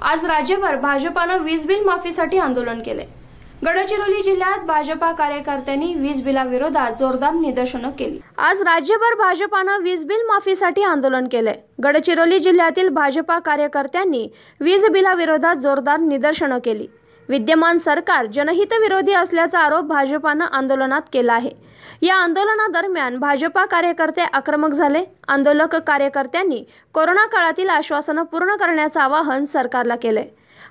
आज राज्यभर भाजपानं वीज बिल माफीसाठी आंदोलन केले। गडचिरोली जिल्ह्यात भाजपा कार्यकर्त्यांनी वीज बिलाविरोधात जोरदार निदर्शनं केली। आज राज्यभर भाजपानं वीज बिल माफीसाठी आंदोलन केले। गडचिरोली जिल्ह्यातील भाजपा कार्यकर्त्यांनी वीज बिलाविरोधात जोरदार निदर्शनं केली। विद्यमान सरकार जनहित विरोधी असल्याचा आरोप भाजपानं आंदोलनात केला आहे। या आंदोलनादरम्यान भाजपा कार्यकर्ते आक्रमक झाले। आंदोलक कार्यकर्त्यांनी कोरोना काळातील आश्वासनं पूर्ण करण्याचं आवाहन सरकारला केले।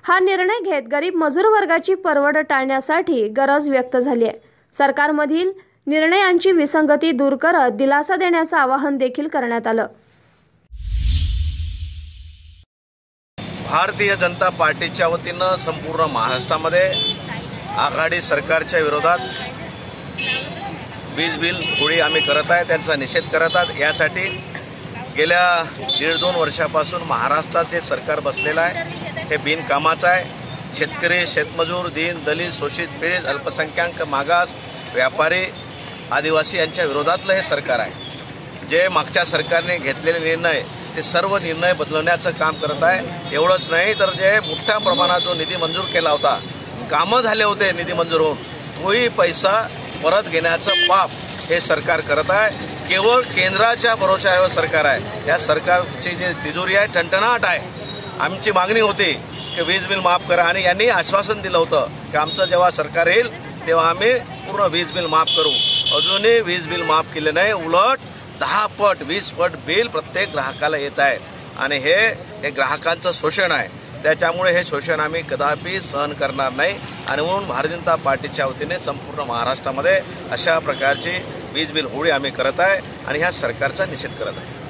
हा निर्णय घेत गरीब मजूर वर्गाची परवड टाळण्यासाठी गरज व्यक्त झाली आहे। सरकारमधील निर्णयांची विसंगती दूर करत दिलासा देण्याचं आवाहन देखील करण्यात आलं। भारतीय जनता पार्टीच्या वतीनं संपूर्ण महाराष्ट्रामध्ये आघाडी सरकारच्या विरोधात वीज बिल होळी आम्ही करत आहे, त्यांचा निषेध करत आहोत। यासाठी गेल्या 1.5-2 वर्षापासून महाराष्ट्रात जे सरकार बसलेलं आहे हे बिनकामाचं आहे। शेतकरी, शेतमजूर, दीन, दलित, शोषित, पीडित, अल्पसंख्याक, मागास, व्यापारी, आदिवासी यांच्या विरोधातलं हे सरकार आहे। जे मागच्या सरकारने घेतलेले निर्णय ते सर्व निर्णय बदलवण्याचं काम करत आहे। एवढंच नाही तर जे मोठ्या प्रमाणात जो निधी मंजूर केला होता, कामं झाले होते निधी मंजूर होऊन, तोही पैसा परत घेण्याचं पाप हे सरकार करत आहे। केवळ केंद्राच्या भरोश्यावर सरकार आहे। या सरकारची जी तिजोरी आहे ठणठणाट आहे। आमची मागणी होती की वीज बिल माफ करा आणि यांनी आश्वासन दिलं होतं की आमचं जेव्हा सरकार येईल तेव्हा आम्ही पूर्ण वीज बिल माफ करू। अजूनही वीज बिल माफ केले नाही, उलट 10 पट 20 पट बिल प्रत्येक ग्राहकाला येत आहे आणि हे ग्राहकांचं शोषण आहे। त्याच्यामुळे हे शोषण आम्ही कदापि सहन करणार नाही आणि म्हणून भारतीय जनता पार्टीच्या वतीने संपूर्ण महाराष्ट्रामध्ये अशा प्रकारची वीज बिल होळी आम्ही करत आहे आणि ह्या सरकारचा निषेध करत आहे।